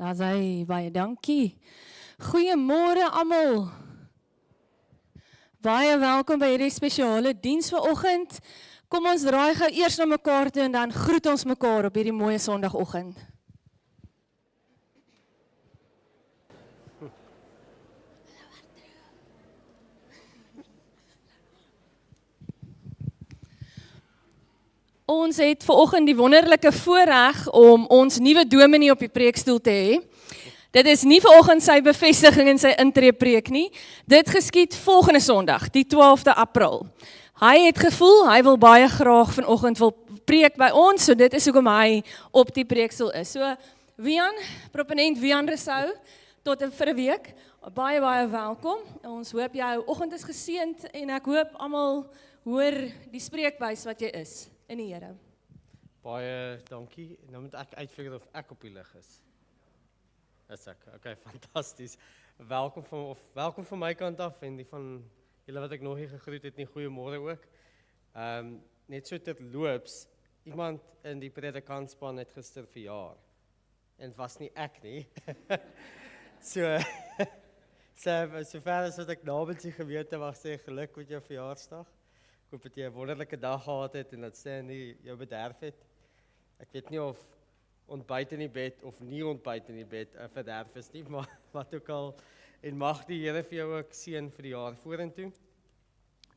Daar's hy, baie dankie. Goeiemôre almal. Baie welkom by hierdie spesiale diens vanoggend. Kom ons draai gou eers na mekaar toe en dan groet ons mekaar op hierdie mooi Sondagoggend. Ons het vanoggend die wonderlike voorreg om ons nuwe dominee op die preekstoel te hê. Dit is nie vanoggend sy bevestiging en sy intreepreek nie. Dit geskied volgende Sondag, die 12de April. Hy het gevoel, hy wil baie graag vanoggend wil preek by ons, so dit is hoekom hy op die preekstoel is. So, Wian, proponent Wian Rousseau, tot vir 'n week, baie welkom. Ons hoop jou oggend is geseënd en ek hoop almal hoor die spreekbuis wat jy is in die Here. Baie dankie. Nou moet ek uitfigure of ek op die lig is. Is ek. Okay, fantasties. Welkom van my kant af en die van julle wat ek nog nie gegroet het nie, goeiemôre ook. Net so terloops, iemand in die predikantspan het gister verjaar. En het was nie ek nie. so ver as wat ek namens die gemeente mag sê, geluk met jou verjaarsdag. Ek hoop dat jy 'n wonderlike dag gehad het en dat sy nie jou bederf het. Ek weet nie of ontbyt in die bed of nie ontbyt in die bed verderf is nie, maar wat ook al, en mag die Here vir jou ook seën vir die jaar vorentoe.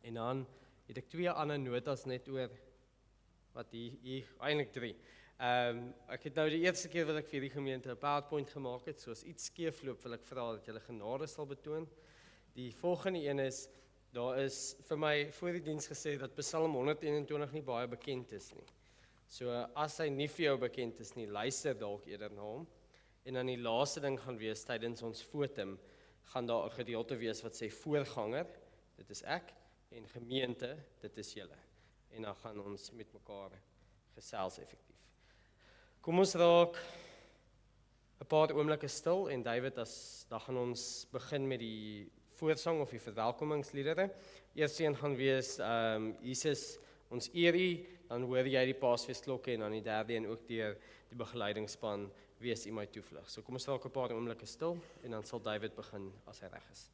En dan het ek 2 ander notas net oor, wat hier eintlik 3. Ek het nou die eerste keer wat ek vir die gemeente 'n PowerPoint gemaak het, soos iets skeefloop wil ek vra dat julle genade sal betoon. Die volgende een is, daar is vir my voor die diens gesê dat Psalm 121 nie baie bekend is nie. So as hy nie vir jou bekend is nie, luister dalk eerder na hom. En dan die laaste ding gaan wees, tydens ons fotum, gaan daar 'n gedeelte wees wat sê voorganger, dit is ek, en gemeente, dit is julle. En dan gaan ons met mekaar gesels effektief. Kom ons raak 'n paar oomblikke stil, en David, dan gaan ons begin met die voorsang of die verwelkomingsliedere. Eerste gaan wees, Jesus, ons eer U, dan hoor jy die Paasfeesklokke, en dan die derde en ook deur die begeleidingsspan, wees U my toevlug. So kom ons raak 'n paar oomblikke stil, en dan sal David begin as hy reg is.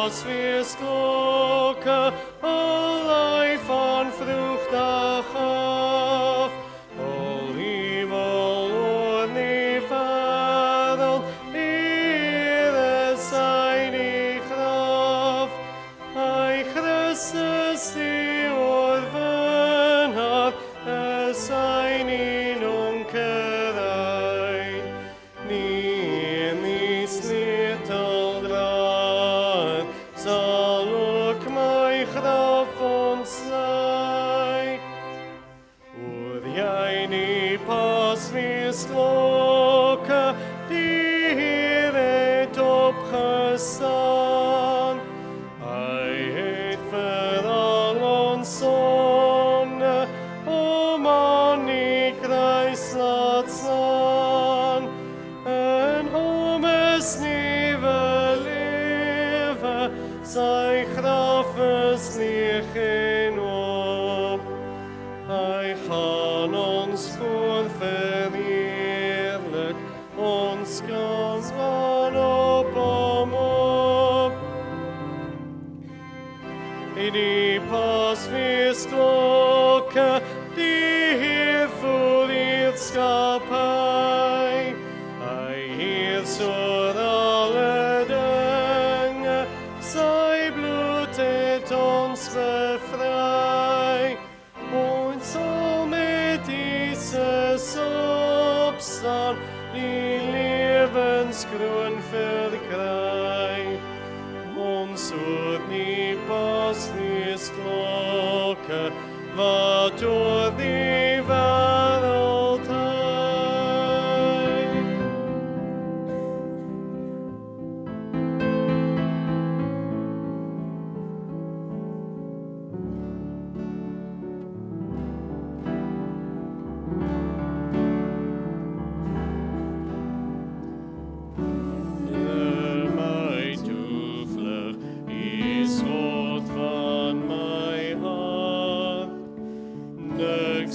paasfeestklokke, allerlei van vroegdag af. Al hemel oor die wêreld, Here sy die graf. Hy Christus die oorwinnaar, is hy nie donkerheid. Nie in die sleuteldraad sal ook my graf ontsluit. Hoor jy die paasfeestklokke, die Heer het opgestaan. Hy het vir al ons sonde om aan die kruis laat slaan. En hom is nuwe lewe, sy graf is leeg en oop. Hy gaan ons voor verheerlik, ons kans van op hom op. In die paasfeestklokke, die Heer voer heerskappy. Hy heers oor alle dinge, sy bloed het ons bevry. Ons sal met Jesus opstaan, die lewenskroon verkry. Ons hoor die paasfeestklokke, wat oor die wêreld hyt. My toevlug is God van my hart. Niks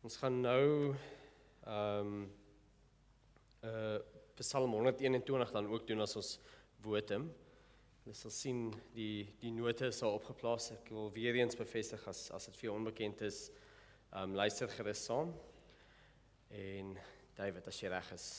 Ons gaan nou Psalm 121 dan ook doen as ons votum. Jy sal sien die note is daar opgeplaas. Ek wil weer eens bevestig as dit vir jou onbekend is, luister gerus saam. En David, as jy reg is.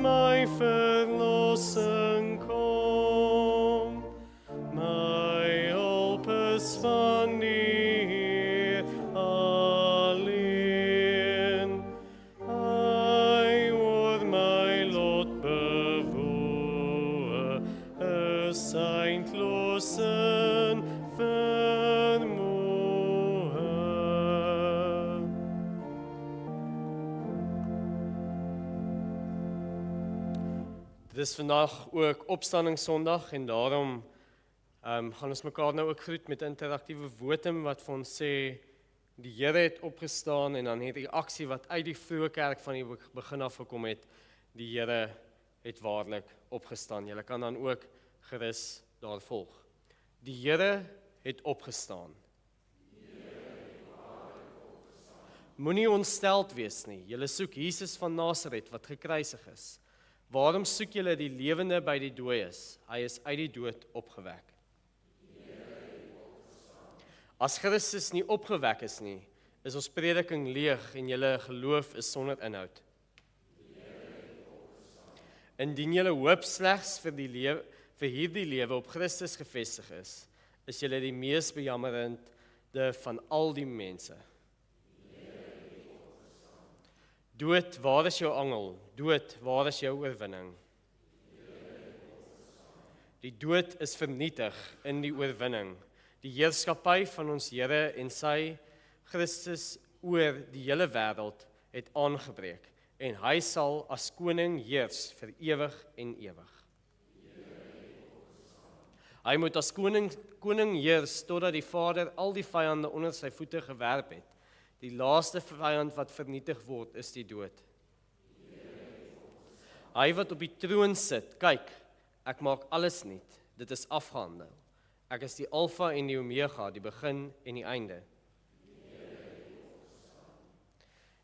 My verlossing kom, my hulp is van die Heer alleen. Hy oor my lot bewoe, is eindloos in vermoë. Dit is vandag ook opstandingssondag en daarom gaan ons mekaar nou ook groet met 'n interaktiewe votum wat vir ons sê die Here het opgestaan en dan het die aksie wat uit die vroeë kerk van die begin af gekom het, die Here het waarlik opgestaan. Julle kan dan ook gerus daar volg. Die Here het opgestaan. Moenie ontsteld wees nie. Julle soek Jesus van Nasaret wat gekruisig is. Waarom soek julle die lewende by die dooies? Hy is uit die dood opgewek. As Christus nie opgewek is nie, is ons prediking leeg en julle geloof is sonder inhoud. Indien julle hoop slegs vir hierdie lewe op Christus gefestig is julle die mees bejammerende van al die mense. Dood, waar is jou angel? Dood, waar is jou oorwinning? Die dood is vernietig in die oorwinning. Die heerskappy van ons Here en sy Christus oor die hele wêreld het aangebreek en hy sal as koning heers vir ewig en ewig. Hy moet as koning heers totdat die Vader al die vyande onder sy voete gewerp het. Die laaste vyand wat vernietig word, is die dood. Hy wat op die troon sit, kyk, ek maak alles nuut, dit is afgehandel. Ek is die Alfa en die Omega, die begin en die einde.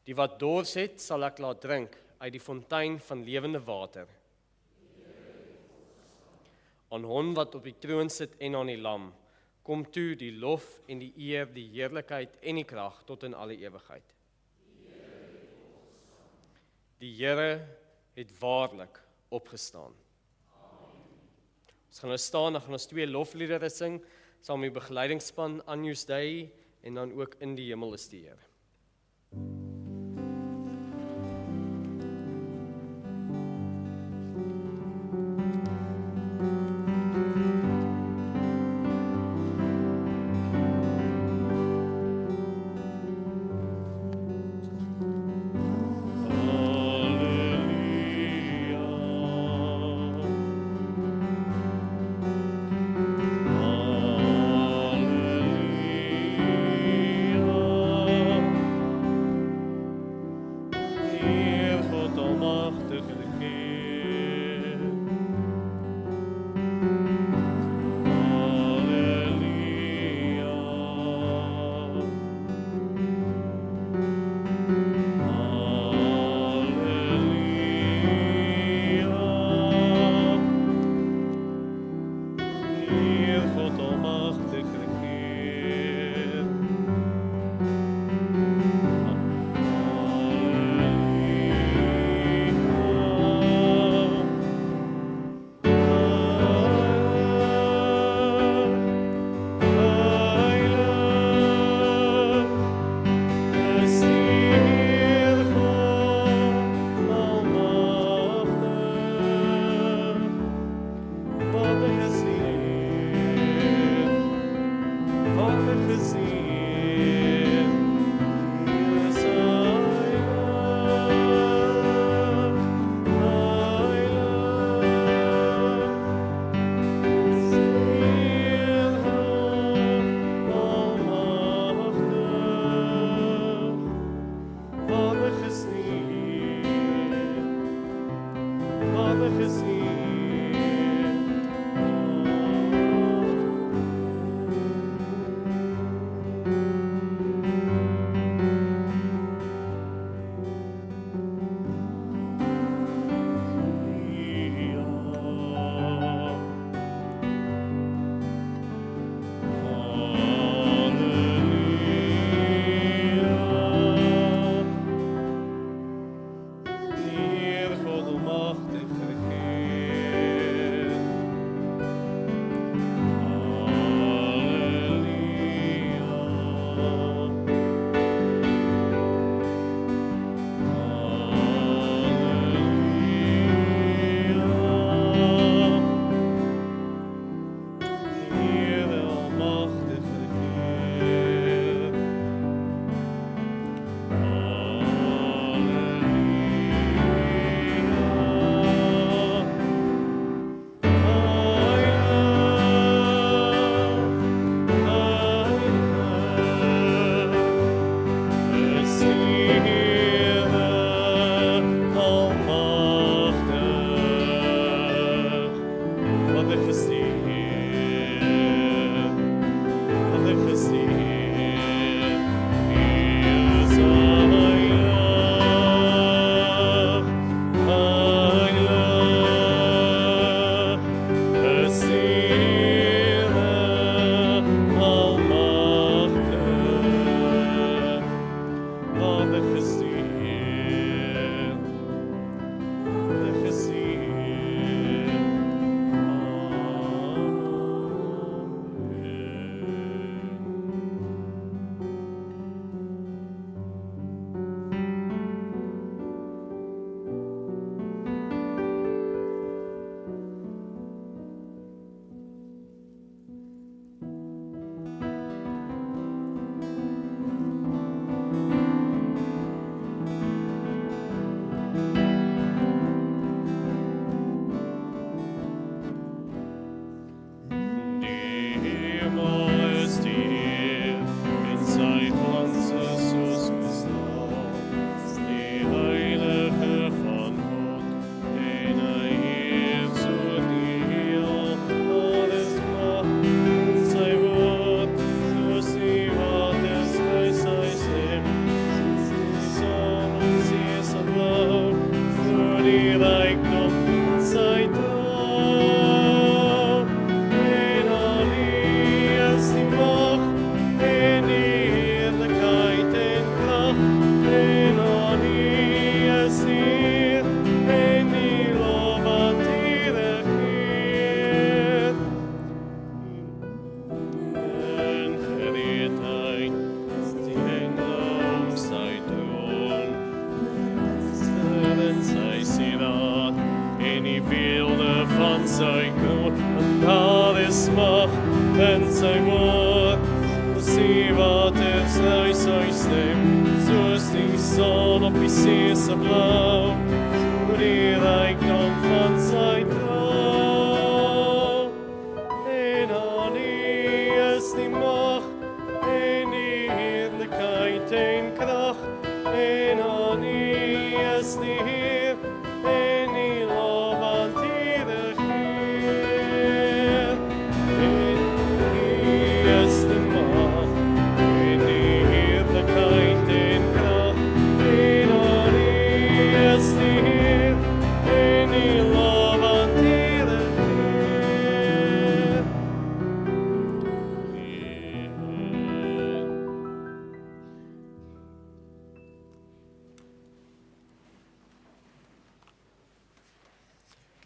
Die wat dors het, sal ek laat drink uit die fontein van lewende water. Aan hom wat op die troon sit en aan die lam, kom toe die lof en die eer, die heerlikheid en die krag tot in alle ewigheid. Die Here het waarlik opgestaan. Ons gaan nou staan, dan gaan ons 2 lofliedere sing, saam met die begeleidingsspan Agnus Dei en dan ook In die hemel is die Here. Vader gezien.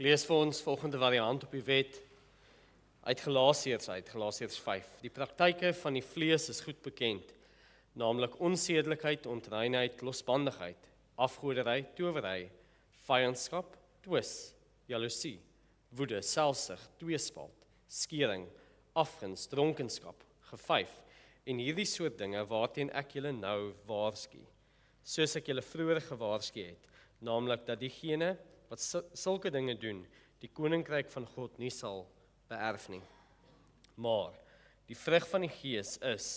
Ek lees vir ons volgende variant op die wet uit Galasiërs 5. Die praktyke van die vlees is goed bekend, naamlik onsedelikheid, onreinheid, losbandigheid, afgoderry, towery, vyandskap, twis, jaloesie, woede, selfsug, tweespalt, skering, afguns, dronkenskap, gevyf en hierdie soort dinge waarteen ek julle nou waarsku, soos ek julle vroeër gewaarsku het, naamlik dat diegene wat sulke dinge doen, die koninkryk van God nie sal beerf nie. Maar die vrug van die Gees is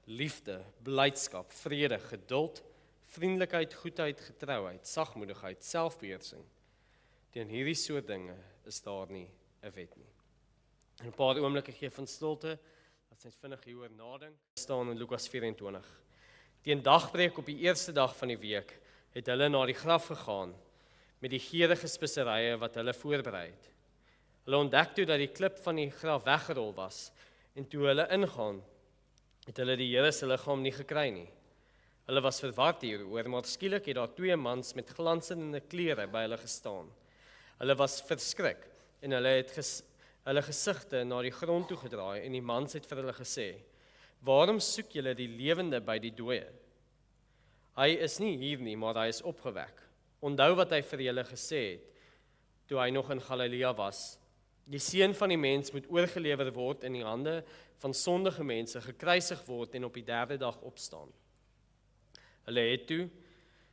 liefde, blydskap, vrede, geduld, vriendelikheid, goedheid, getrouheid, sagmoedigheid, selfbeheersing. Teen hierdie soort dinge is daar nie 'n wet nie. In 'n paar oomblikke gee van stilte, dat ons vinnig hieroor nadink. Staan in Lukas 24. Teen dagbreek op die eerste dag van die week het hulle na die graf gegaan met die geurende speserye wat hulle voorberei het. Hulle ontdek toe dat die klip van die graf weggerol was en toe hulle ingaan, het hulle die Here se liggaam nie gekry nie. Hulle was verward hieroor, maar skielik het daar 2 mans met glansende klere by hulle gestaan. Hulle was verskrik en hulle het hulle gesigte na die grond toe gedraai en die mans het vir hulle gesê: "Waarom soek julle die lewende by die dooie? Hy is nie hier nie, maar hy is opgewek. Onthou wat hy vir julle gesê het toe hy nog in Galilea was. Die seun van die mens moet oorgelewer word in die hande van sondige mense, gekruisig word en op die 3de dag opstaan." Hulle het toe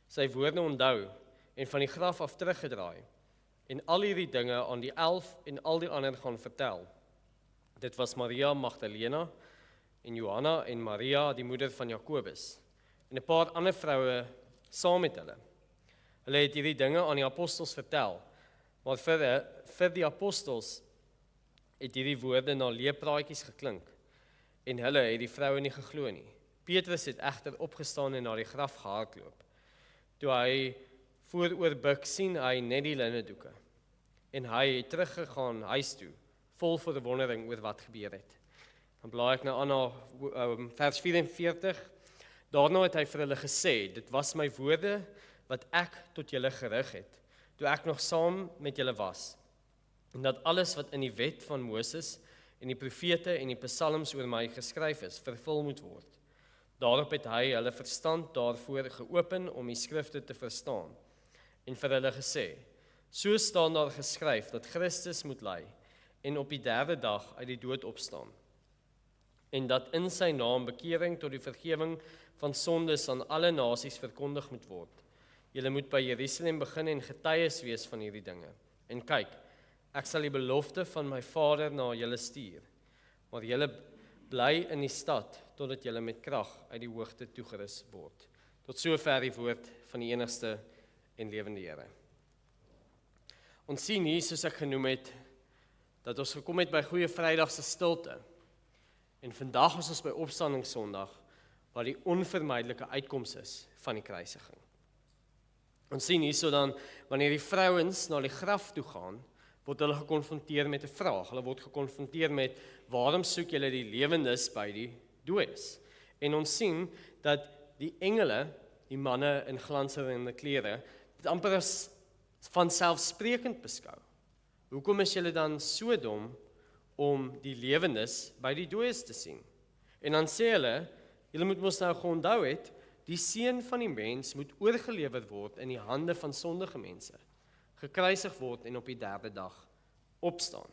sy woorde onthou en van die graf af teruggedraai en al hierdie dinge aan die 11 en al die ander gaan vertel. Dit was Maria Magdalena en Johanna en Maria, die moeder van Jakobus, en 'n paar ander vroue saam met hulle. Hulle het hierdie dinge aan die apostels vertel, maar vir die apostels het hierdie woorde na leeupraatjies geklink, en hulle het die vroue nie geglo nie. Petrus het egter opgestaan en na die graf gehardloop. Toe hy vooroor buig, sien hy net die linnedoeke, en hy het teruggegaan huis toe, vol verwondering oor wat gebeur het. Dan blaai ek nou aan na vers 44. Daarna het hy vir hulle gesê: "Dit was my woorde wat ek tot julle gerig het, toe ek nog saam met julle was, en dat alles wat in die wet van Moses en die profete en die psalms oor my geskryf is, vervul moet word." Daarop het hy hulle verstand daarvoor geopen om die skrifte te verstaan, en vir hulle gesê: "So staan daar geskryf dat Christus moet ly en op die 3de dag uit die dood opstaan, en dat in sy naam bekering tot die vergifnis van sondes aan alle nasies verkondig moet word. Julle moet by Jerusalem begin en getuies wees van hierdie dinge. En kyk, ek sal die belofte van my Vader na julle stuur, maar julle bly in die stad totdat julle met krag uit die hoogte toegerus word." Tot sover die woord van die enigste en lewende Here. Ons sien hier, soos ek genoem het, dat ons gekom het by Goeie Vrydag se stilte. En vandag is ons by Opstandingssondag, waar die onvermydelike uitkoms is van die kruisiging. Ons sien hierso dan, wanneer die vrouens na die graf toe gaan, word hulle gekonfronteer met 'n vraag. Hulle word gekonfronteer met: "Waarom soek julle die lewendes by die dooies?" En ons sien dat die engele, die manne in glansende klere, dit amper as vanselfsprekend beskou. Hoekom is julle dan so dom om die lewendes by die dooies te sien? En dan sê hulle: "Julle moet mos nou geonthou het, die seun van die mens moet oorgelewer word in die hande van sondige mense, gekruisig word en op die 3de dag opstaan."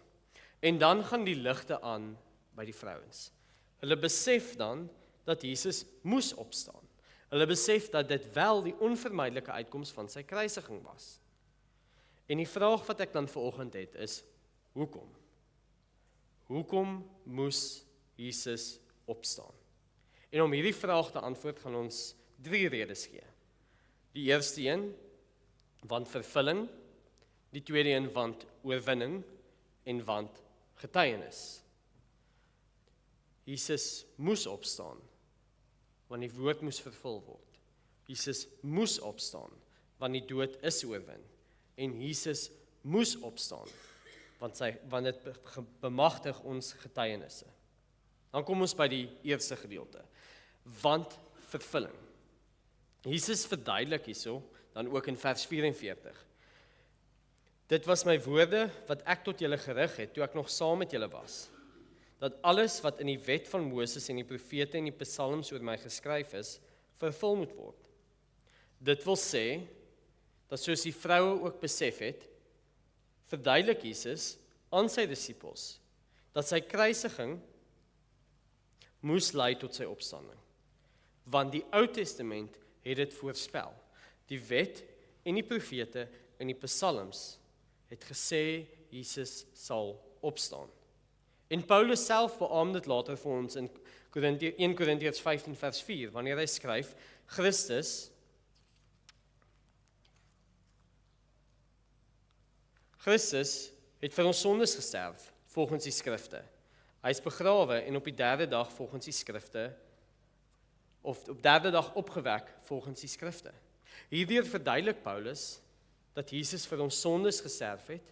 En dan gaan die ligte aan by die vrouens. Hulle besef dan dat Jesus moes opstaan. Hulle besef dat dit wel die onvermydelike uitkoms van sy kruisiging was. En die vraag wat ek dan vanoggend het is: hoekom? Hoekom moes Jesus opstaan? En om hierdie vraag te antwoord gaan ons 3 redes gee. Die eerste een, want vervulling. Die tweede een, want oorwinning. En want getuienis. Jesus moes opstaan, want die woord moes vervul word. Jesus moes opstaan, want die dood is oorwin. En Jesus moes opstaan, want dit bemagtig ons getuienisse. Dan kom ons by die eerste gedeelte, want vervulling. Jesus verduidelik hierso, dan ook in vers 44. "Dit was my woorde wat ek tot julle gerig het, toe ek nog saam met julle was, dat alles wat in die wet van Moses en die profete en die psalms oor my geskryf is, vervul moet word." Dit wil sê, dat soos die vroue ook besef het, verduidelik Jesus aan sy disippels, dat sy kruisiging moes lei tot sy opstanding. Want die Ou Testament het dit voorspel. Die wet en die profete en die psalms het gesê Jesus sal opstaan. En Paulus self beamoed dit later vir ons in 1 Korintiërs 15 vers 4, wanneer hy skryf: Christus het vir ons sondes gesterf, volgens die skrifte. Hy is begrawe en op die derde dag volgens die skrifte, of op derde dag opgewek volgens die skrifte. Hierdeur verduidelik Paulus dat Jesus vir ons sondes gesterf het,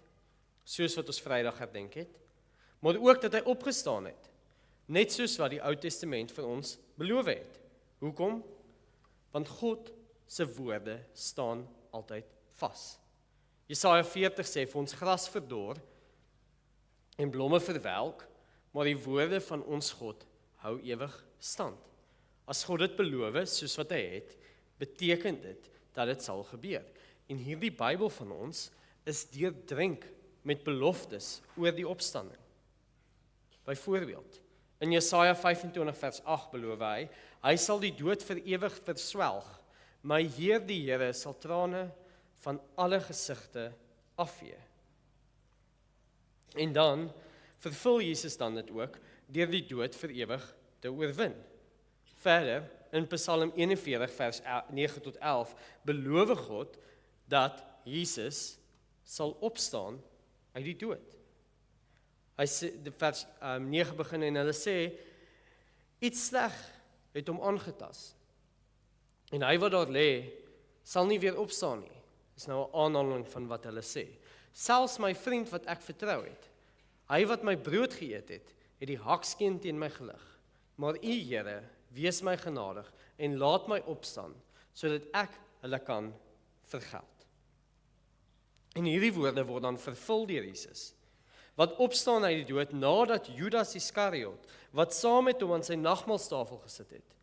soos wat ons Vrydag herdenk het, maar ook dat hy opgestaan het, net soos wat die Ou Testament vir ons beloof het. Hoekom? Want God se woorde staan altyd vas. Jesaja 40 sê vir ons gras verdor en blomme verwelk, maar die woorde van ons God hou ewig stand. As God dit beloof, soos wat hy het, beteken dit dat dit sal gebeur. En hierdie Bybel van ons is deurdrenk met beloftes oor die opstanding. Byvoorbeeld, in Jesaja 25 vers 8 beloof hy sal die dood vir ewig verswelg, my Heer die Here sal trane van alle gesigte afvee. En dan vervul Jesus dan dit ook deur die dood vir ewig te oorwin. Verder, in Psalm 41 vers 9 tot 11, beloof God dat Jesus sal opstaan uit die dood. Hy sê, vers 9 begin en hulle sê, iets sleg het hom aangetas. En hy wat daar lê, sal nie weer opstaan nie. Dis nou 'n aanhaling van wat hulle sê. Selfs my vriend wat ek vertrou het, hy wat my brood geëet het, het die hakskeen teen my gelig. Maar U, Here, wees my genadig en laat my opstaan, sodat ek hulle kan vergeld. En hierdie woorde word dan vervul deur Jesus, wat opstaan uit die dood nadat Judas Iskariot, wat saam met hom aan sy nagmaalstafel gesit het,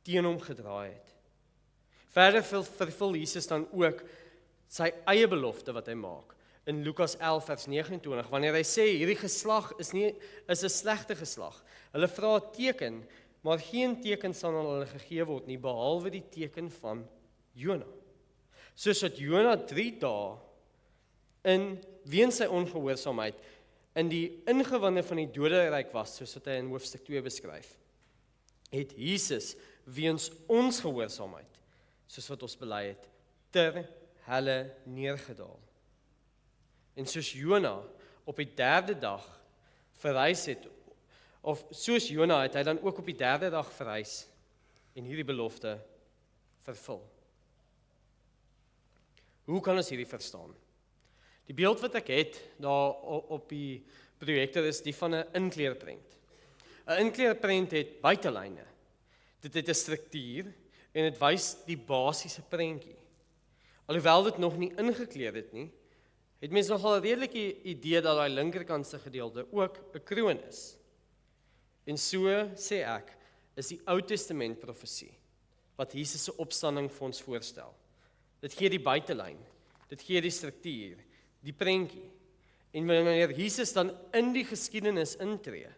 teen hom gedraai het. Verder vervul Jesus dan ook sy eie belofte wat hy maak, in Lukas 11 vers 29, wanneer hy sê, hierdie geslag is 'n slegte geslag. Hulle vra 'n teken, maar geen teken sal aan hulle gegee word nie, behalwe die teken van Jona. Soos wat Jona 3 dae weens sy ongehoorsaamheid in die ingewande van die doderyk was, soos wat hy in hoofstuk 2 beskryf, het Jesus weens ons gehoorsaamheid, soos wat ons bely het, ter helle neergedaal. En soos Jona op die derde dag verrys het, of soos Jona het hy dan ook op die derde dag verrys en hierdie belofte vervul. Hoe kan ons hierdie verstaan? Die beeld wat ek het daar op die projektor is die van 'n inkleurprent. 'n Inkleurprent het buitelyne. Dit het 'n struktuur en dit wys die basiese prentjie. Alhoewel dit nog nie ingekleur het nie, het mens nogal 'n redelike idee dat daai linkerkantse gedeelte ook 'n kroon is. En so sê ek, is die Ou Testament profesie wat Jesus se opstanding vir ons voorstel. Dit gee die buitelyn, dit gee die struktuur, die prentjie. En wanneer Jesus dan in die geskiedenis intree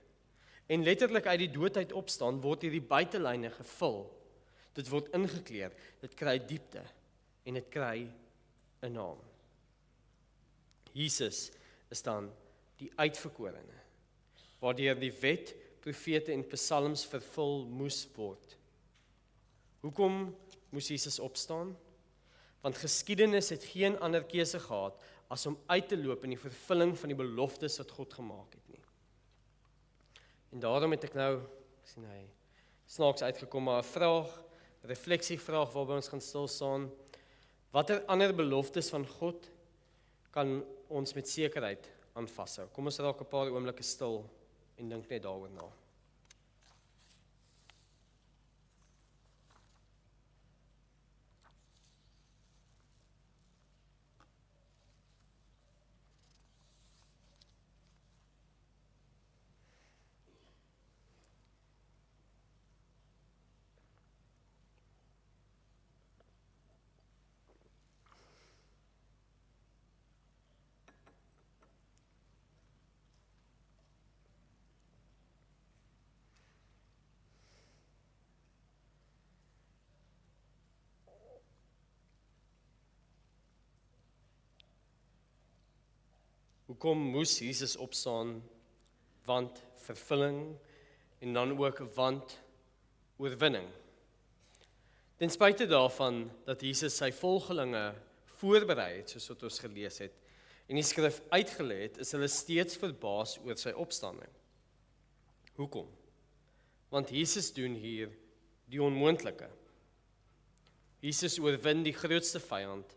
en letterlik uit die dood uit opstaan, word hierdie buitelyne gevul. Dit word ingekleur, dit kry diepte en dit kry 'n naam. Jesus is dan die uitverkorene, waardeur die wet, profete en psalms vervul moes word. Hoekom moes Jesus opstaan? Want geskiedenis het geen ander keuse gehad as om uit te loop in die vervulling van die beloftes wat God gemaak het nie. En daarom het ek nou, sien hy, snaaks uitgekom, maar 'n vraag, 'n refleksievraag waarby ons gaan stil staan. Watter ander beloftes van God kan ons met sekerheid aan vashou? Kom ons raak 'n paar oomblikke stil en dink net daaroor na. Hoekom moes Jesus opstaan? Want vervulling en dan ook want oorwinning. Ten spyte daarvan dat Jesus sy volgelinge voorberei het, soos wat ons gelees het, en die skrif uitgelê het, is hulle steeds verbaas oor sy opstanding. Hoekom? Want Jesus doen hier die onmoontlike. Jesus oorwin die grootste vyand,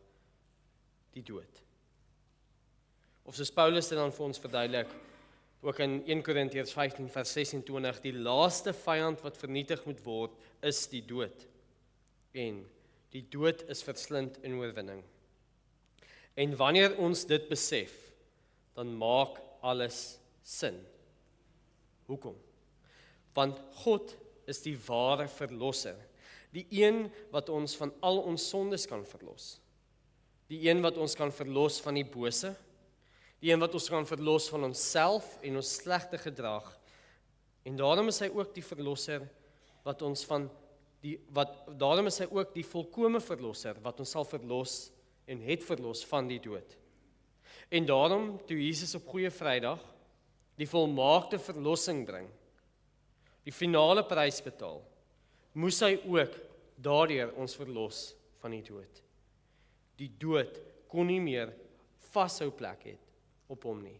die dood. Of soos Paulus dit dan vir ons verduidelik, ook in 1 Korintiërs 15 vers 26, die laaste vyand wat vernietig moet word, is die dood. En die dood is verslind in oorwinning. En wanneer ons dit besef, dan maak alles sin. Hoekom? Want God is die ware verlosser, die een wat ons van al ons sondes kan verlos, die een wat ons kan verlos van die bose, die een wat ons kan verlos van onsself en ons slegte gedrag, en daarom is hy ook die verlosser wat ons daarom is hy ook die volkome verlosser wat ons sal verlos en het verlos van die dood. En daarom, toe Jesus op Goeie Vrydag die volmaakte verlossing bring, die finale prys betaal, moes hy ook daardeur ons verlos van die dood. Die dood kon nie meer vashou plek het op hom nie.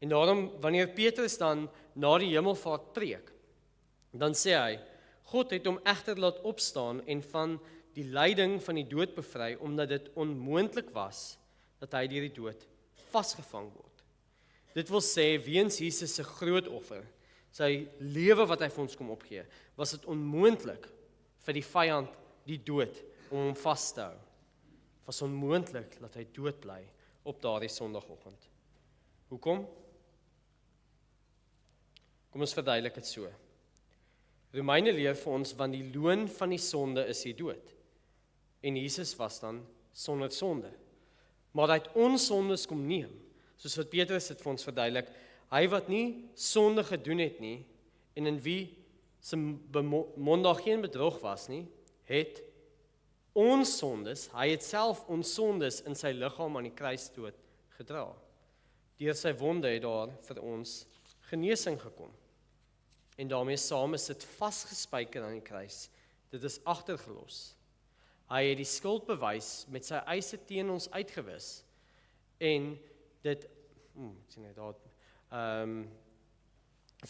En daarom, wanneer Petrus dan na die hemelvaart preek, dan sê hy, God het hom egter laat opstaan en van die lyding van die dood bevry, omdat dit onmoontlik was dat hy deur die dood vasgevang word. Dit wil sê, weens Jesus se groot offer, sy lewe wat hy vir ons kom opgee, was dit onmoontlik vir die vyand, die dood, om hom vas te hou. Het was onmoontlik dat hy dood bly op daardie Sondagoggend. Hoekom? Kom ons verduidelik dit so. Romeine leer vir ons, want die loon van die sonde is die dood. En Jesus was dan sonder sonde. Maar hy het ons sondes kom neem, soos wat Petrus dit vir ons verduidelik, hy wat nie sonde gedoen het nie, en in wie se mond daar geen bedrog was nie, het ons sondes, hy het self ons sondes in sy liggaam aan die kruis dood gedra. Deur sy wonde het daar vir ons genesing gekom. En daarmee saam is dit vasgespijker aan die kruis. Dit is agtergelos. Hy het die skuldbewys met sy eise teen ons uitgewis. En dit, sien jy daar,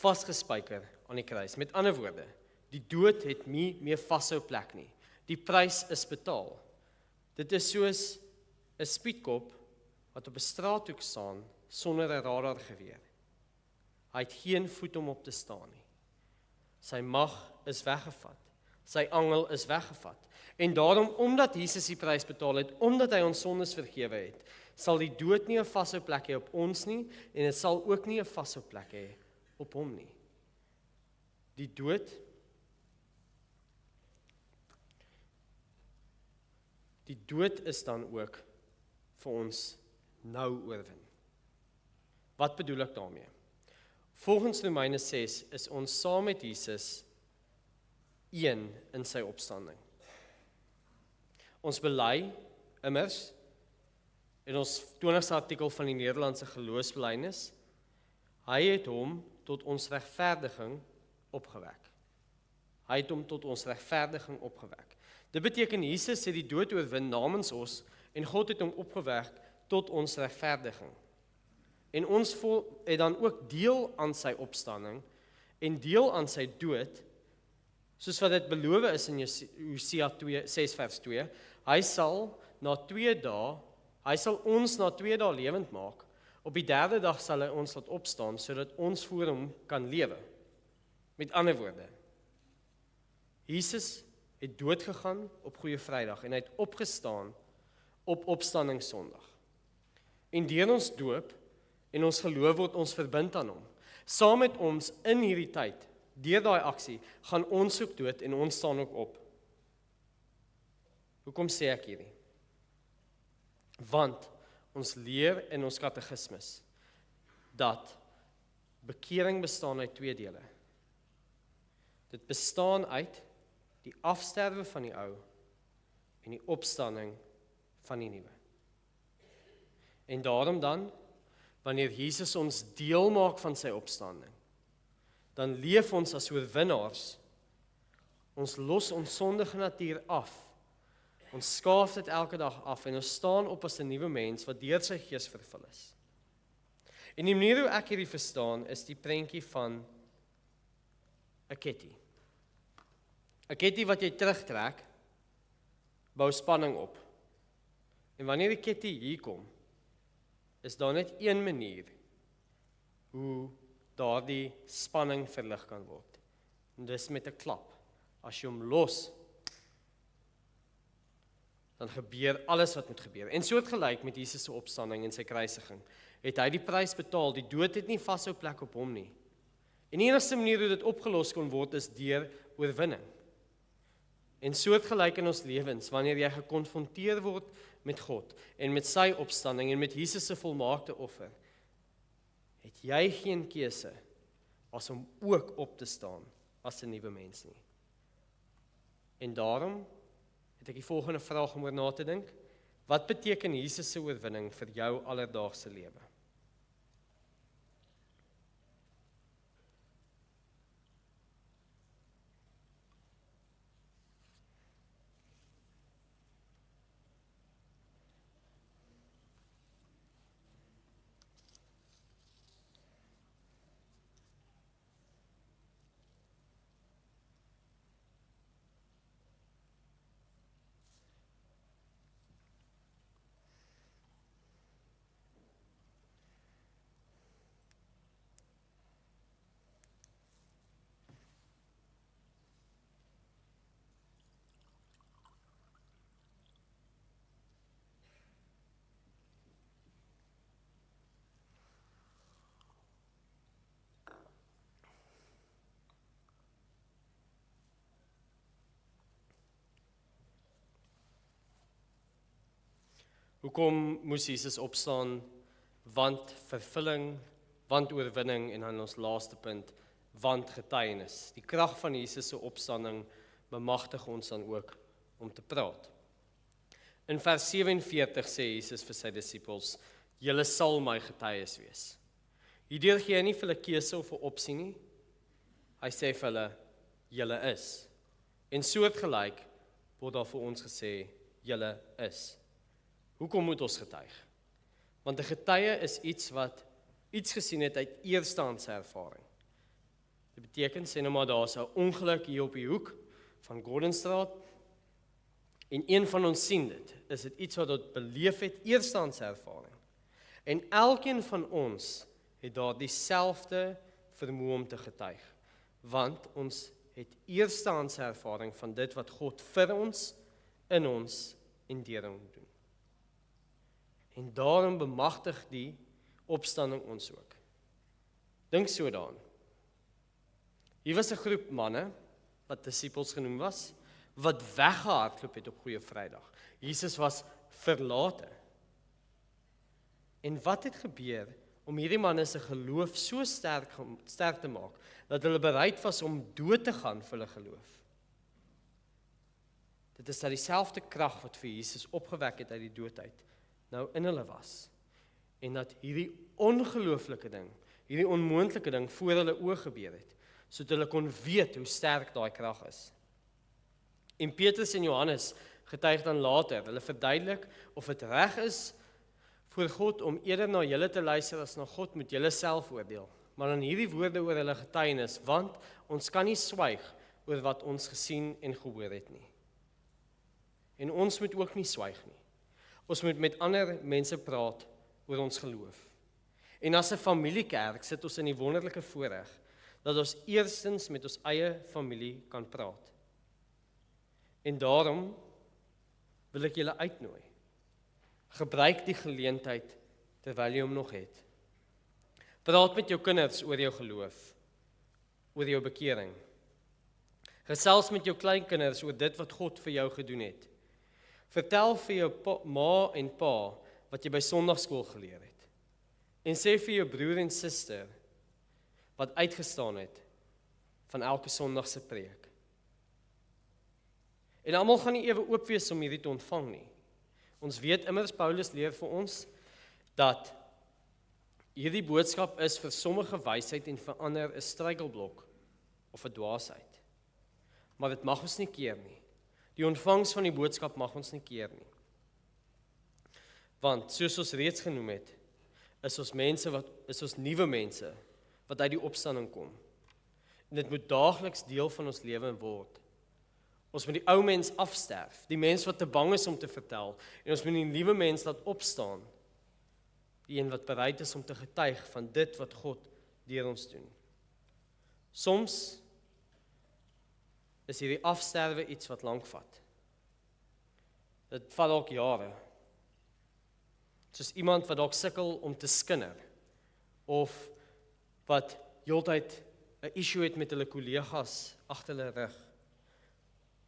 vasgespijker aan die kruis. Met ander woorde, die dood het nie meer vashou plek nie. Die prys is betaal. Dit is soos 'n spietkop wat op 'n straathoek staan sonder 'n radargeweer. Hy het geen voet om op te staan nie. Sy mag is weggevat. Sy angel is weggevat. En daarom, omdat Jesus die prys betaal het, omdat hy ons sondes vergewe het, sal die dood nie 'n vashou plek hê op ons nie, en dit sal ook nie 'n vashou plek hê op hom nie. Die dood is dan ook vir ons nou oorwin. Wat bedoel ek daarmee? Volgens Romeine 6 is ons saam met Jesus een in sy opstanding. Ons bely immers in ons 20ste artikel van die Nederlandse geloofsbelijdenis, hy het hom tot ons regverdiging opgewek. Hy het hom tot ons regverdiging opgewek. Dit beteken Jesus het die dood oorwin namens ons en God het hom opgewek tot ons regverdiging. En ons het dan ook deel aan sy opstanding en deel aan sy dood, soos wat dit beloof is in Hosea 6 vers 2, hy sal ons na 2 dae lewend maak, op die 3de dag sal hy ons laat opstaan, sodat ons voor hom kan lewe. Met ander woorde, Jesus het dood gegaan op Goeie Vrydag, en hy het opgestaan op Opstandingssondag. En deur ons doop, en ons geloof word ons verbind aan hom. Saam met ons in hierdie tyd, deur daai aksie, gaan ons ook dood en ons staan ook op. Hoekom sê ek hierdie? Want ons leer in ons katekismes dat bekering bestaan uit 2 dele. Dit bestaan uit die afsterwe van die ou en die opstanding van die nuwe. En daarom dan, wanneer Jesus ons deel maak van sy opstanding, dan leef ons as oorwinnaars, ons los ons sondige natuur af, Ons skaaf dit elke dag af en ons staan op as 'n nuwe mens wat deur sy Gees vervul is. En die manier hoe ek hierdie verstaan is die prentjie van 'n ketting. 'n Ketting wat jy terugtrek, bou spanning op. En wanneer die ketting hier kom, is daar net een manier hoe daardie spanning verlig kan word. En dis met 'n klap. As jy hom los, dan gebeur alles wat moet gebeur. En soortgelyk met Jesus se opstanding en sy kruisiging, het hy die prys betaal. Die dood het nie vashou plek op hom nie. En die enigste manier hoe dit opgelos kon word is deur oorwinning. En soortgelyk in ons lewens, wanneer jy gekonfronteer word met God en met sy opstanding en met Jesus se volmaakte offer, het jy geen keuse as om ook op te staan as 'n nuwe mens nie. En daarom het ek die volgende vraag om oor na te dink. Wat beteken Jesus se oorwinning vir jou alledaagse lewe? Hoekom moes Jesus opstaan? Want vervulling, want oorwinning en aan ons laaste punt, want getuienis. Die krag van Jesus se opstanding bemagtig ons dan ook om te praat. In vers 47 sê Jesus vir sy disippels, julle sal my getuies wees. Hierdeur gee hy nie vir hulle keuse of 'n opsie nie. Hy sê vir hulle, julle is. En soortgelyk word daar vir ons gesê, julle is. Hoekom moet ons getuig? Want 'n getuie is iets wat iets gesien het uit eerstehandse ervaring. Dit beteken, sê nou maar daar's 'n ongeluk hier op die hoek van Gordonstraat en een van ons sien dit. Is dit iets wat ons beleef het, eerstehandse ervaring. En elkeen van ons het daar dieselfde vermoë om te getuig. Want ons het eerstehandse ervaring van dit wat God vir ons, in ons en deur ons doen. En daarom bemagtig die opstanding ons ook. Dink so daaraan. Hier was 'n groep manne, wat disippels genoem was, wat weggehardloop het op Goeie Vrydag. Jesus was verlate. En wat het gebeur om hierdie manne se geloof so sterk te maak, dat hulle bereid was om dood te gaan vir hulle geloof? Dit is dat dieselfde krag wat vir Jesus opgewek het uit die dood uit, nou in hulle was. En dat hierdie ongelooflike ding, hierdie onmoontlike ding voor hulle oë gebeur het, sodat hulle kon weet hoe sterk daai krag is. En Petrus en Johannes getuig dan later, hulle verduidelik of dit reg is voor God om eerder na julle te luister as na God, moet julle self oordeel. Maar dan hierdie woorde oor hulle getuienis, want ons kan nie swyg oor wat ons gesien en gehoor het nie. En ons moet ook nie swyg nie. Ons moet met ander mense praat oor ons geloof. En as 'n familiekerk sit ons in die wonderlike voorreg dat ons eerstens met ons eie familie kan praat. En daarom wil ek julle uitnooi. Gebruik die geleentheid terwyl jy hom nog het. Praat met jou kinders oor jou geloof, oor jou bekering. Gesels met jou kleinkinders oor dit wat God vir jou gedoen het. Vertel vir jou ma en pa wat jy by Sondagskool geleer het. En sê vir jou broer en suster wat uitgestaan het van elke Sondag se preek. En almal gaan nie ewe oop wees om hierdie te ontvang nie. Ons weet immers Paulus leer vir ons dat hierdie boodskap is vir sommige wysheid en vir ander 'n struikelblok of 'n dwaasheid. Maar dit mag ons nie keer nie. Die ontvangs van die boodskap mag ons nie keer nie. Want, soos ons reeds genoem het, is ons nuwe mense, wat uit die opstanding kom. En dit moet daagliks deel van ons lewe word. Ons moet die ou mens afsterf, die mens wat te bang is om te vertel, en ons moet die nuwe mens laat opstaan, die een wat bereid is om te getuig van dit wat God deur ons doen. Soms is hierdie afsterwe iets wat lank vat. Dit vat ook jare. Soos iemand wat dalk sukkel om te skinder, of wat heeltyd 'n issue het met hulle kollegas agter hulle rug.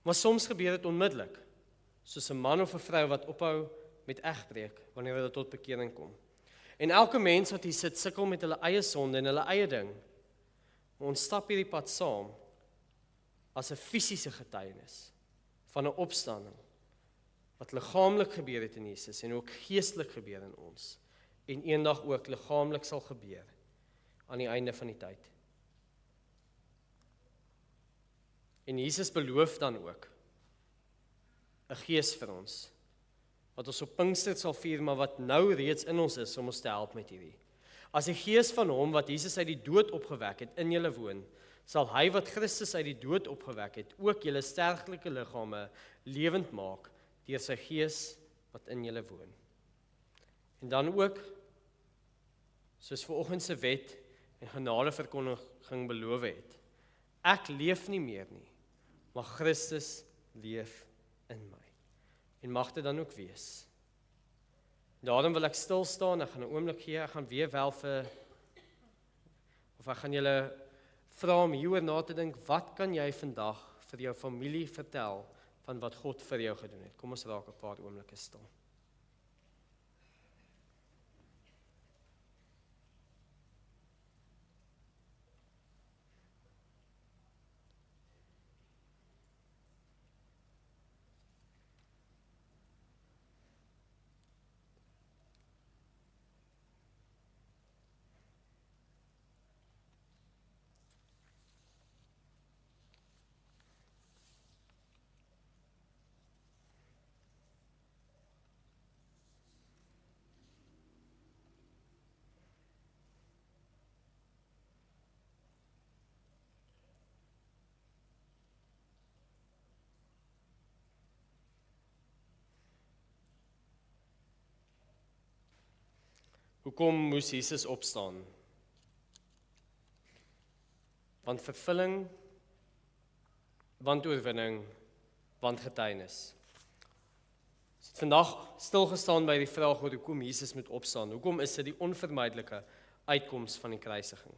Maar soms gebeur dit onmiddellik, soos 'n man of 'n vrou wat ophou met egbreek wanneer hulle tot bekering kom. En elke mens wat hier sit sukkel met hulle eie sonde en hulle eie ding. Maar ons stap hierdie pad saam as 'n fisiese getuienis van 'n opstanding wat liggaamlik gebeur het in Jesus en ook geestelik gebeur in ons en eendag ook liggaamlik sal gebeur aan die einde van die tyd. En Jesus beloof dan ook 'n gees vir ons wat ons op Pinkster sal vier, maar wat nou reeds in ons is om ons te help met hierdie. As die gees van hom wat Jesus uit die dood opgewek het in julle woon, sal hy wat Christus uit die dood opgewek het ook julle sterflike liggame lewend maak deur sy gees wat in julle woon. En dan ook, soos vanoggend se wet en genadeverkondiging beloof het, ek leef nie meer nie, maar Christus leef in my. En mag dit dan ook wees. Daarom wil ek stil staan, ek gaan 'n oomblik gee, ek gaan weer wel ek gaan julle vra om hieroor na te dink, wat kan jy vandag vir jou familie vertel van wat God vir jou gedoen het? Kom ons raak 'n paar oomblikke stil. Hoekom moes Jesus opstaan? Want vervulling, want oorwinning, want getuienis. Ons het vandag stilgestaan by die vraag oor hoekom Jesus moet opstaan. Hoekom is dit die onvermydelike uitkoms van die kruisiging?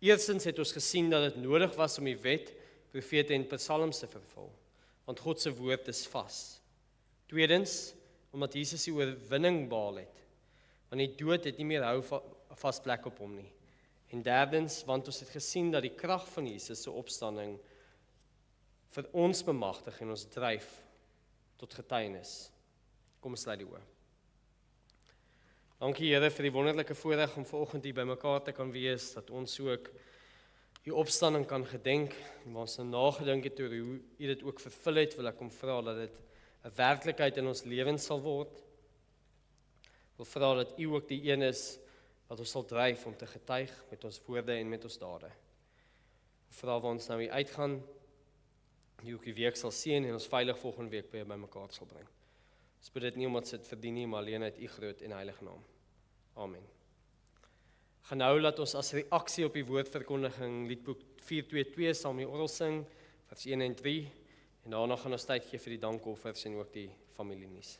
Eerstens het ons gesien dat dit nodig was om die wet, profete en psalms te vervul, want God se woord is vas. Tweedens, omdat Jesus die oorwinning behaal het, want die dood het nie meer hou vas plek op hom nie. En derdens, want ons het gesien dat die krag van Jesus se opstanding vir ons bemagtig en ons dryf tot getuienis. Kom ons sluit die oë. Dankie Here vir die wonderlike voorreg om vanoggend hier bymekaar te kan wees, dat ons ook die opstanding kan gedenk, en waar ons nagedink het oor hoe U dit ook vervul het, wil ek kom vra dat dit 'n werklikheid in ons lewens sal word. Ek wil vra dat U ook die een is wat ons sal dryf om te getuig met ons woorde en met ons dade. Ek vra waar ons nou hier uitgaan, die ook die week sal seën en ons veilig volgende week by mekaar sal bring. Ons bid dit nie omdat dit verdien nie, maar alleen uit U groot en heilige naam. Amen. Gaan nou laat ons as reaksie op die woordverkondiging Liedboek 422 saam die orgel sing, vers 1 en 3, en daarna gaan ons tyd gee vir die dankoffers en ook die familienuus.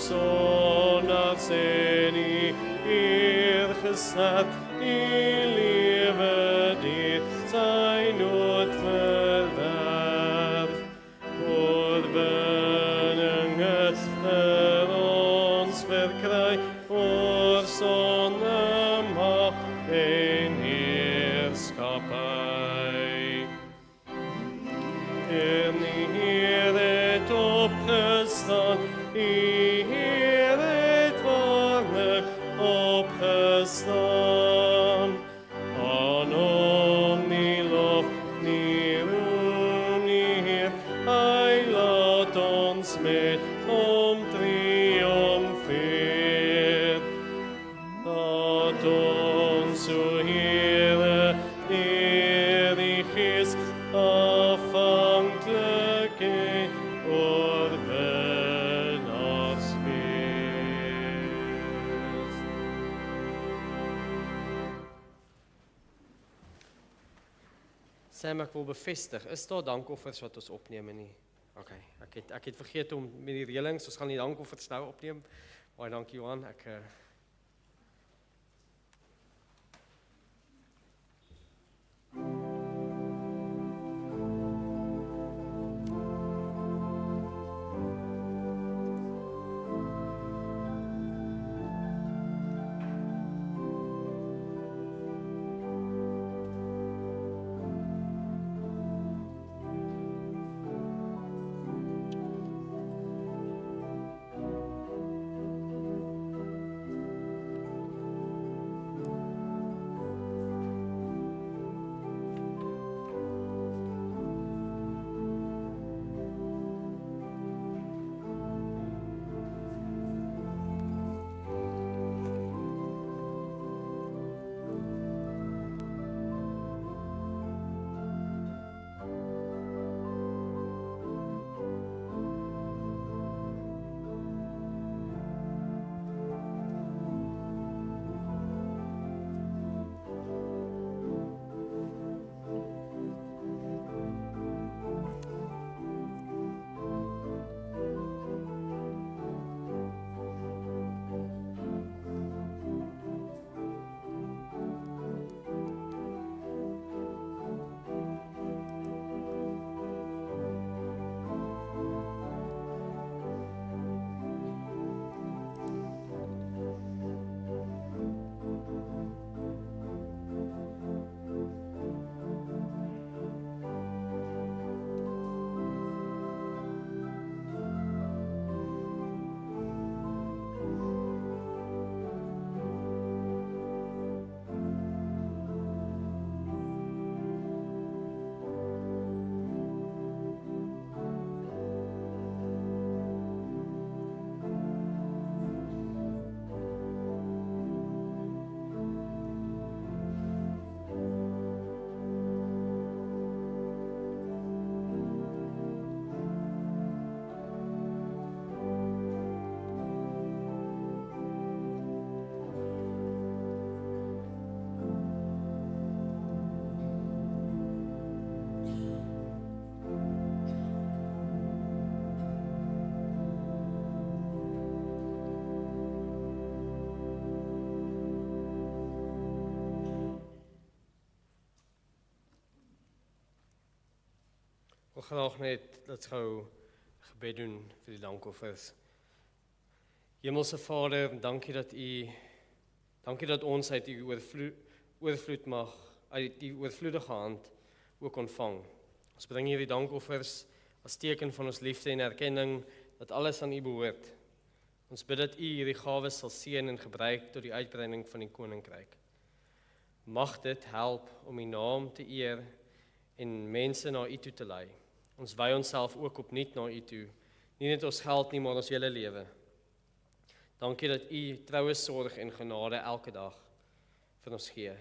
Persona hart, die lewe die sy nood verwerf. Oorwinning is vir ons verkry, oor sonde, mag en heerskappy. En die Heer het opgestaan, die Heer het waarlik opgestaan. Aan hom die lof, die roem, die Heer, hy laat ons met hom triomfeer. Laat ons, o Here, deur die Gees afhanklik en oorwinnaars wees. Sam, ek wil bevestig, is daar dankoffers wat ons opneem en nie? OK, ek het vergeet om met die reëlings, ons gaan die dankoffers nou opneem. Baie dankie Johan, ek wil graag net dat gou gebed doen vir die dankoffers. Hemelse Vader, dankie dat ons uit die oorvloed mag, uit die oorvloedige hand ook ontvang. Ons bring hierdie dankoffers as teken van ons liefde en erkenning dat alles aan U behoort. Ons bid dat U hierdie gawes sal seën en gebruik tot die uitbreiding van die koninkryk. Mag dit help om U naam te eer en mense na U toe te lei. Ons wy onsself ook opnuut na U toe, nie net ons geld nie, maar ons hele lewe. Dankie dat U troue sorg en genade elke dag vir ons gee.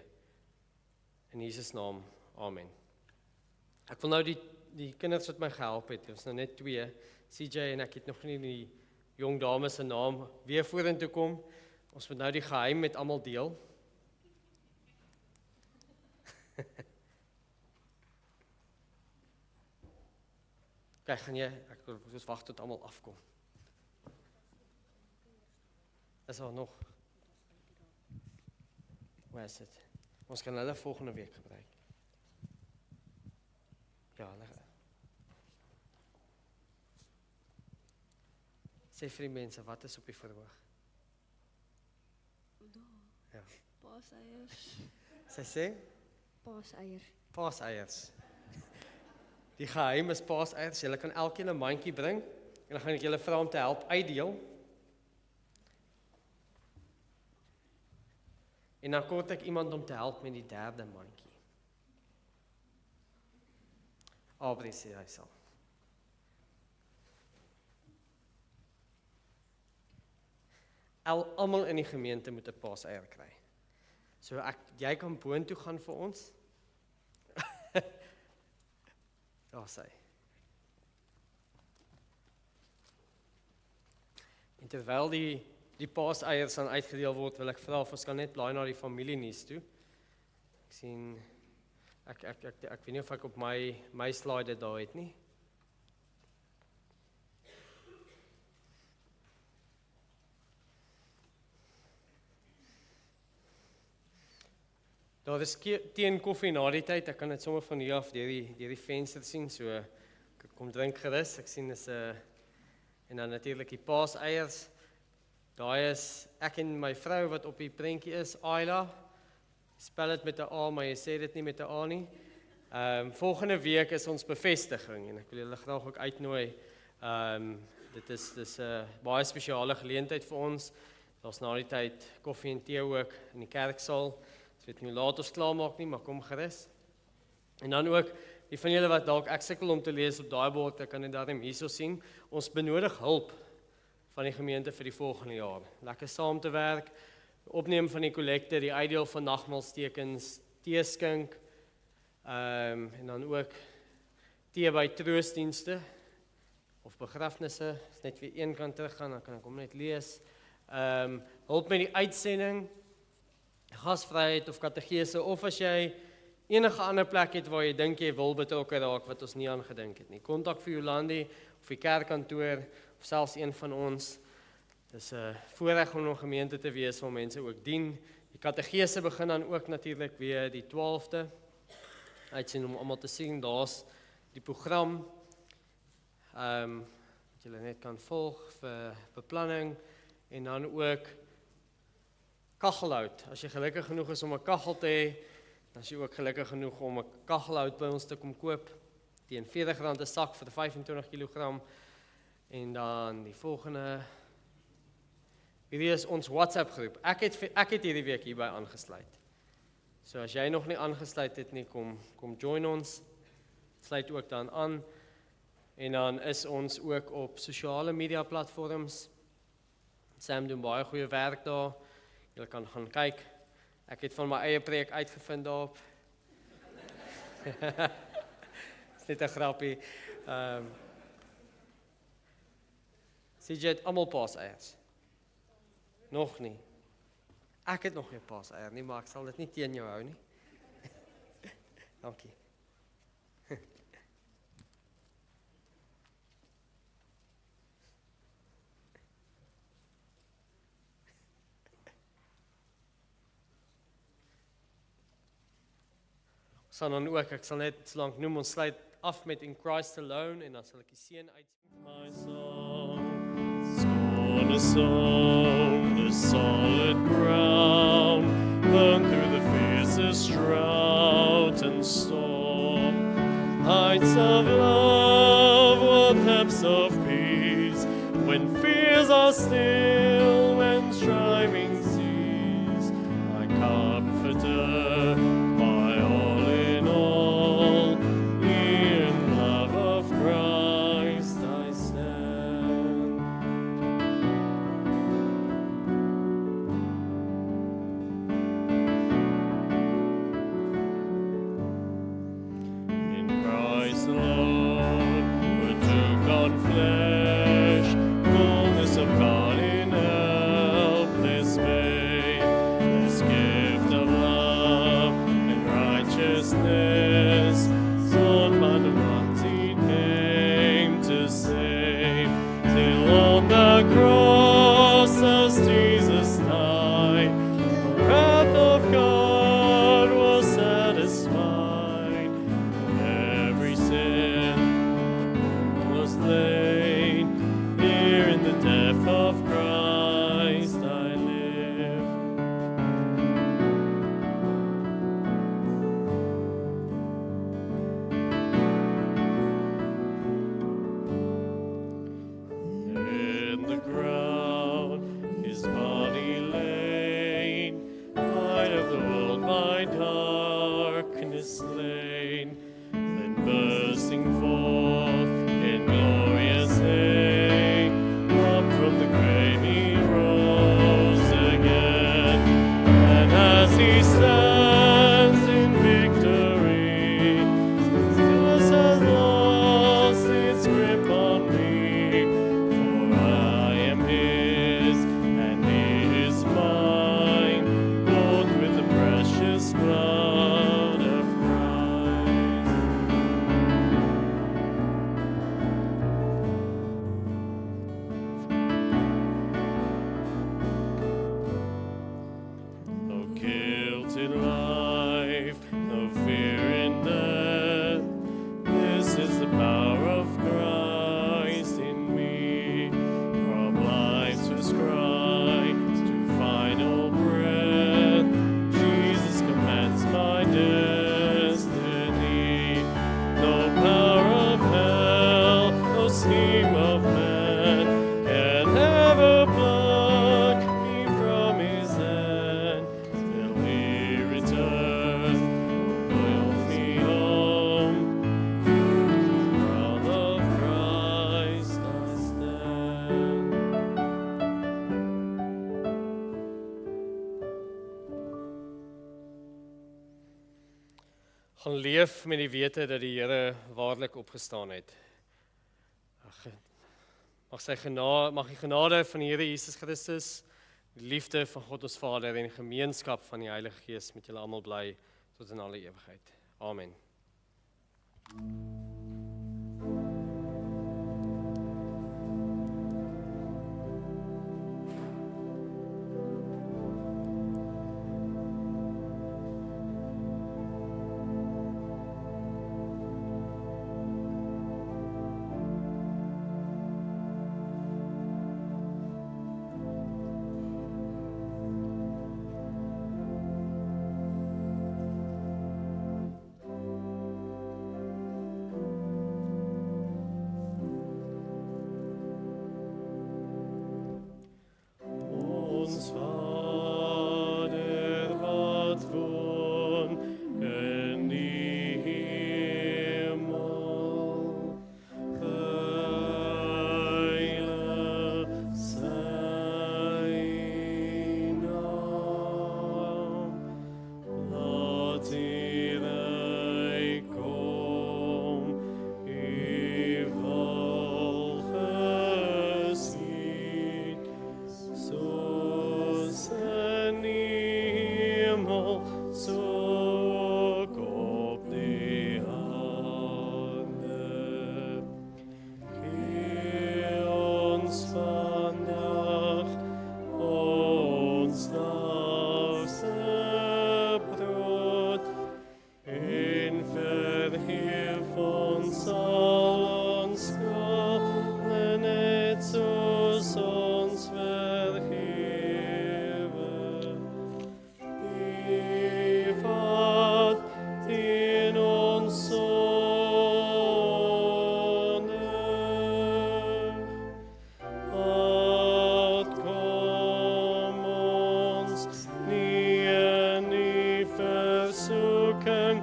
In Jesus naam, amen. Ek wil nou die kinders wat my gehelp het, ons nou net 2, CJ en ek het nog nie die jong dame se naam weer vorentoe kom. Ons moet nou die geheim met almal deel. Kijk, ek wil wag tot almal afkom. Is daar nog? Hoe is dit? Ons kan hulle volgende week gebruik. Ja, hulle. Sê vir die mense, wat is op die verhoog? Ja. Paaseiers. Sy sê, Paaseier. paaseiers. Die geheim is paaseiers. Julle kan elkeen 'n mandjie bring en dan gaan ek julle vra om te help uitdeel. En dan kort ek iemand om te help met die derde mandjie. Aubrey sê hy sal. Almal in die gemeente moet 'n paaseier kry. So jy kan boontoe gaan vir ons. Daar sê. En terwyl die paaseiers dan uitgedeel word, wil ek vra of ons kan net blaai na die familienuus toe. Ek sien ek weet nie of ek op my slide dit daar het nie. Daar is teen koffie na die tyd, ek kan dit sommer van hier af deur die venster sien, so ek kom drink gerus, ek sien is en dan natuurlik die paaseiers. Daai is ek en my vrou wat op die prentjie is, Ayla. Spel dit met 'n A, maar jy sê dit nie met 'n A nie. Volgende week is ons bevestiging en ek wil julle graag ook uitnooi. Dit is 'n baie spesiale geleentheid vir ons. Daar's na die tyd koffie en tee ook in die kerksaal. Ek weet nie hoe laat ons klaar maak nie, maar kom gerus. En dan ook die van julle wat dalk ek sukkel om te lees op daai bord, ek kan dit daarin hierso sien. Ons benodig hulp van die gemeente vir die volgende jaar. Lekker saam te werk, opneem van die kollekte, die uitdeel van nagmaalstekens, tee skink, en dan ook tee by troostdienste of begrafnisse. As net weer een kant terug gaan, dan kan ek hom net lees. Hulp met die uitsending, gasvryheid of kategese, of as jy enige ander plek het waar jy dink jy wil betrokke raak wat ons nie aan gedink het nie. Kontak vir Jolandi of die kerkkantoor of selfs een van ons. Dis 'n voorreg om 'n gemeente te wees waar mense ook dien. Die kategese begin dan ook natuurlik weer die 12de. Uitsien om almal te sien, daar's die program. Wat julle net kan volg vir beplanning en dan ook kaggelhout. As jy gelukkig genoeg is om 'n kaggel te hê, dan is jy ook gelukkig genoeg om 'n kaggelhout by ons te kom koop. Teen R40 'n sak vir 25 kg. En dan die volgende. Hierdie is ons WhatsApp groep. Ek het hierdie week hierby aangesluit. So as jy nog nie aangesluit het nie, kom join ons. Sluit ook dan aan. En dan is ons ook op sosiale media platforms. Sam doen baie goeie werk daar. Julle kan gaan kyk. Ek het van my eie preek uitgevind daarop. Is net 'n grappie. CJ het almal paaseiers. Nog nie. Ek het nog nie paaseier nie, maar ek sal dit nie teen jou hou nie. Dankie. Sal dan ook, ek sal net solank noem, ons sluit af met In Christ Alone en dan sal ek die seën uit. My song, on a song, the solid ground, burn through the fiercest drought and storm. Heights of love, what depths of peace, when fears are still, when striving cease, my comforter, my all in all, in love of Christ I stand. In Christ alone, who took on flesh, fullness of God in earth. then bursting forth in glorious day, up from the grave he rose again, and as he stands in victory, death has lost its grip on me, for I am his, and he is mine, bought with the precious blood of Christ. No guilt in life, no fear in death. This is the power of Christ in me. From life to Christ, to final breath, Jesus commands my destiny. No power of hell, no scheme of man can ever pluck me from his hand. Till he returns, will me home. Crown of Christ I stand. Gaan leef met die wete dat die Here waarlik opgestaan het. Mag die genade van die Here Jesus Christus, die liefde van God ons Vader en die gemeenskap van die Heilige Gees met julle almal bly tot in alle ewigheid. Amen. Ons Vader wat woon in die hemel, heilig sy naam. Laat die ryk kom, u wil geskied, soos in die hemel, so ook op die aarde. Gee ons vandag ons dagse brood, en vergeef ons al ons skulde, net soos ons vergewe die wat teen ons sondig. Laat kom ons nie in die versoeking,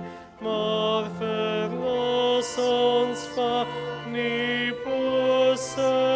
maar verlos ons van die bose.